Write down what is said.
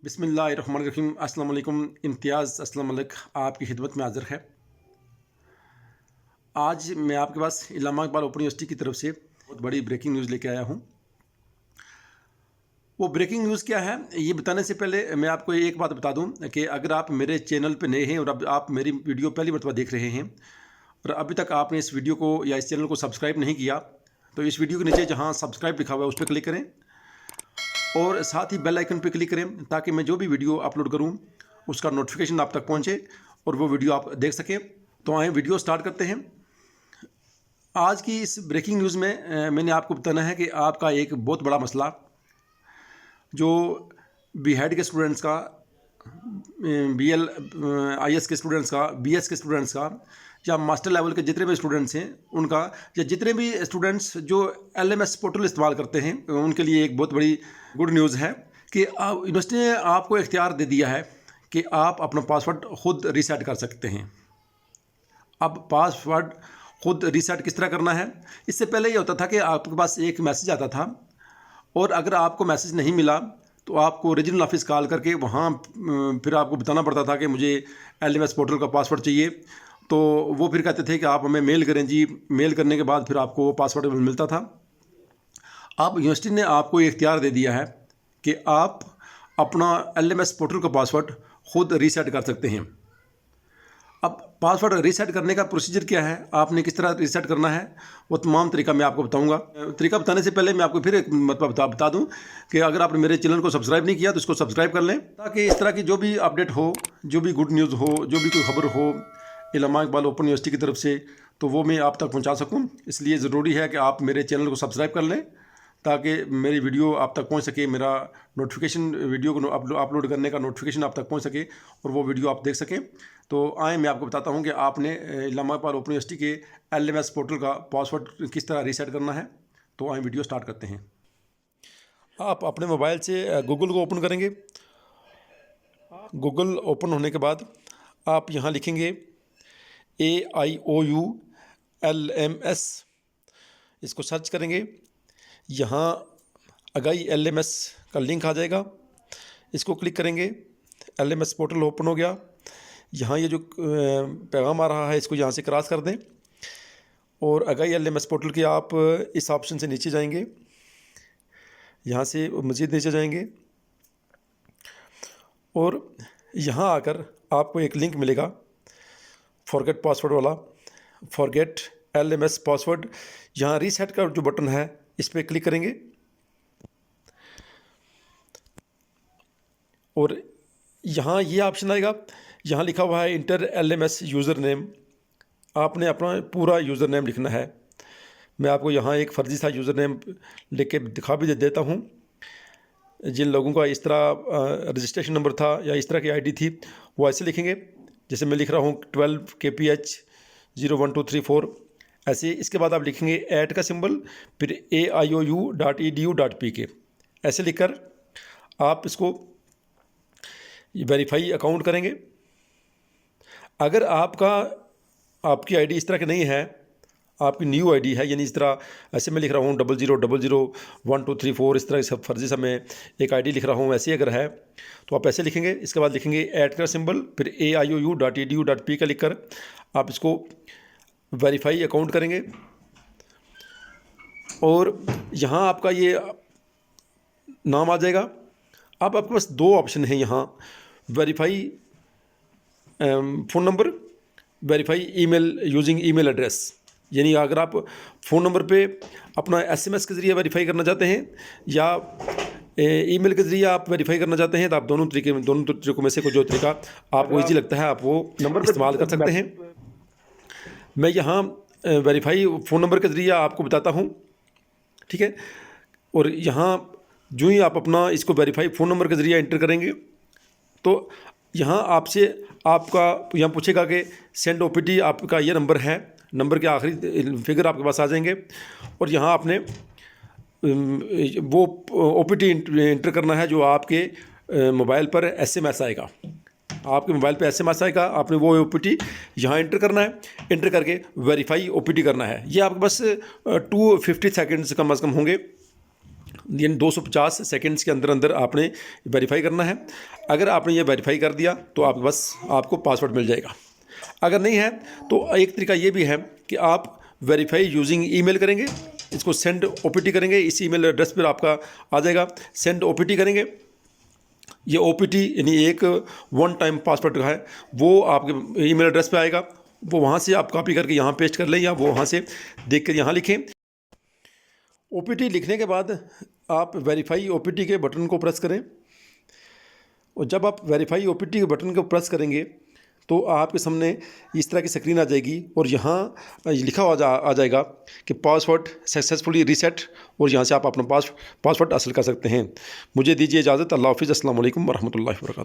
बिस्मिल्लाहिर्रहमानिर्रहीम। अस्सलाम वालेकुम। इम्तियाज़ अस्सलाम मलिक आपकी खिदमत में हाज़िर है। आज मैं आपके पास इलामा इकबाल ओपन यूनिवर्सिटी की तरफ से बहुत बड़ी ब्रेकिंग न्यूज़ लेके आया हूँ। वो ब्रेकिंग न्यूज़ क्या है, ये बताने से पहले मैं आपको एक बात बता दूँ कि अगर आप मेरे चैनल पर नए हैं और अब आप मेरी वीडियो पहली मरतबा देख रहे हैं और अभी तक आपने इस वीडियो को या इस चैनल को सब्सक्राइब नहीं किया, तो इस वीडियो के नीचे जहाँ सब्सक्राइब लिखा हुआ है उस पर क्लिक करें और साथ ही बेल आइकन पर क्लिक करें ताकि मैं जो भी वीडियो अपलोड करूं उसका नोटिफिकेशन आप तक पहुंचे और वो वीडियो आप देख सकें। तो आए वीडियो स्टार्ट करते हैं। आज की इस ब्रेकिंग न्यूज़ में मैंने आपको बताना है कि आपका एक बहुत बड़ा मसला जो बीएड के स्टूडेंट्स का, बीएल आईएएस के स्टूडेंट्स का, बीएस के स्टूडेंट्स का या मास्टर लेवल के जितने भी स्टूडेंट्स हैं उनका, या जितने भी स्टूडेंट्स जो एलएमएस पोर्टल इस्तेमाल करते हैं उनके लिए एक बहुत बड़ी गुड न्यूज़ है कि यूनिवर्सिटी ने आपको इख्तियार दे दिया है कि आप अपना पासवर्ड ख़ुद रीसेट कर सकते हैं। अब पासवर्ड ख़ुद रीसेट किस तरह करना है? इससे पहले ये होता था कि आपके पास एक मैसेज आता था और अगर आपको मैसेज नहीं मिला तो आपको रीजनल ऑफिस कॉल करके वहाँ फिर आपको बताना पड़ता था कि मुझे एलएमएस पोर्टल का पासवर्ड चाहिए। तो वो फिर कहते थे कि आप हमें मेल करें जी। मेल करने के बाद फिर आपको वो पासवर्ड मिलता था। अब यूनिवर्सिटी ने आपको ये इख्तियार दे दिया है कि आप अपना एलएमएस पोर्टल का पासवर्ड ख़ुद रीसेट कर सकते हैं। अब पासवर्ड रीसेट करने का प्रोसीजर क्या है, आपने किस तरह रीसेट करना है, वो तमाम तरीका मैं आपको बताऊंगा। तरीका बताने से पहले मैं आपको फिर एक मतलब बता दूं कि अगर आपने मेरे चैनल को सब्सक्राइब नहीं किया तो इसको सब्सक्राइब कर लें ताकि इस तरह की जो भी अपडेट हो, जो भी गुड न्यूज़ हो, जो भी कोई खबर हो इलामा इकबाल ओपन यूनिवर्सिटी की तरफ से, तो वो मैं आप तक पहुँचा सकूँ। इसलिए ज़रूरी है कि आप मेरे चैनल को सब्सक्राइब कर लें ताकि मेरी वीडियो आप तक पहुंच सके, मेरा नोटिफिकेशन वीडियो को अपलोड करने का नोटिफिकेशन आप तक पहुंच सके और वो वीडियो आप देख सकें। तो आए मैं आपको बताता हूं कि आपने इलामा इकबाल ओपन यूनिवर्सिटी के एलएमएस पोर्टल का पासवर्ड किस तरह रीसेट करना है। तो आए वीडियो स्टार्ट करते हैं। आप अपने मोबाइल से गूगल को ओपन करेंगे। गूगल ओपन होने के बाद आप यहाँ लिखेंगे AIOULMS, इसको सर्च करेंगे। यहाँ अगाई एलएमएस का लिंक आ जाएगा, इसको क्लिक करेंगे। एलएमएस पोर्टल ओपन हो गया। यहाँ ये जो पैगाम आ रहा है इसको यहाँ से क्रॉस कर दें और अगाई एलएमएस पोर्टल के आप इस ऑप्शन से नीचे जाएंगे, यहाँ से मज़ीद नीचे जाएंगे और यहाँ आकर आपको एक लिंक मिलेगा फॉरगेट पासवर्ड वाला, फॉरगेट एलएमएस पासवर्ड। यहाँ रीसेट का जो बटन है इस पर क्लिक करेंगे और यहाँ ये ऑप्शन आएगा, यहाँ लिखा हुआ है इंटर एलएमएस यूज़र नेम। आपने अपना पूरा यूज़र नेम लिखना है। मैं आपको यहाँ एक फ़र्ज़ी सा यूज़र नेम लिख के दिखा भी देता हूँ। जिन लोगों का इस तरह रजिस्ट्रेशन नंबर था या इस तरह की आईडी थी वो ऐसे लिखेंगे, जैसे मैं लिख रहा हूँ 12 KPH 01234 ऐसे। इसके बाद आप लिखेंगे ऐट का सिंबल, फिर AIOU.edu.pk ऐसे लिखकर आप इसको वेरीफाई अकाउंट करेंगे। अगर आपकी आईडी इस तरह की नहीं है, आपकी न्यू आईडी है, यानी इस तरह ऐसे मैं लिख रहा हूँ 00001234 इस तरह सब फर्जी सा मैं एक आईडी लिख रहा हूँ, ऐसे अगर है तो आप ऐसे लिखेंगे। इसके बाद लिखेंगे ऐट का सिंबल, फिर AIOU.edu.pk लिख कर आप इसको वेरीफाई अकाउंट करेंगे और यहाँ आपका ये नाम आ जाएगा। अब आपके पास दो ऑप्शन हैं यहाँ, verify phone number, verify email using email address. यानी अगर आप फ़ोन नंबर पे अपना SMS के ज़रिए वेरीफाई करना चाहते हैं या ईमेल के ज़रिए आप वेरीफाई करना चाहते हैं, तो आप दोनों तरीकों में से कोई जो तरीका आपको ईजी लगता है आप वो नंबर इस्तेमाल कर सकते हैं। मैं यहाँ वेरीफाई फ़ोन नंबर के ज़रिए आपको बताता हूँ, ठीक है। और यहाँ जो ही आप अपना इसको वेरीफाई फ़ोन नंबर के ज़रिए एंटर करेंगे तो यहाँ आपसे आपका यहाँ पूछेगा कि सेंड OPT, आपका ये नंबर है, नंबर के आखिरी फिगर आपके पास आ जाएंगे और यहाँ आपने वो OPT एंटर करना है जो आपके मोबाइल पर SMS आएगा। आपके मोबाइल पे SMS आएगा, आपने वो OPT यहाँ एंटर करना है, एंटर करके वेरीफाई OPT करना है। ये आपके पास 250 सेकेंड्स कम अज़ कम होंगे यानी 250 सेकंड्स के अंदर अंदर आपने वेरीफाई करना है। अगर आपने ये वेरीफाई कर दिया तो आप बस आपको पासवर्ड मिल जाएगा। अगर नहीं है तो एक तरीका ये भी है कि आप वेरीफाई यूजिंग ईमेल करेंगे, इसको सेंड ओपीटी करेंगे, इस ईमेल एड्रेस पर आपका आ जाएगा, सेंड ओपीटी करेंगे। ये ओपीटी यानी एक वन टाइम पासवर्ड का है, वो आपके ईमेल एड्रेस पे आएगा, वो वहाँ से आप कॉपी करके यहाँ पेस्ट कर लें या वो वहाँ से देख कर यहाँ लिखें। ओपीटी लिखने के बाद आप वेरीफाई ओपीटी के बटन को प्रेस करें, और जब आप वेरीफाई ओपीटी के बटन को प्रेस करेंगे तो आपके सामने इस तरह की स्क्रीन आ जाएगी और यहाँ लिखा आ जाएगा कि पासवर्ड सक्सेसफुली रीसेट, और यहाँ से आप अपना पासवर्ड हासिल कर सकते हैं। मुझे दीजिए इजाज़त। अल्लाह हाफ़िज़। अस्सलाम वालेकुम वरहमतुल्लाहि वबरकातुहू।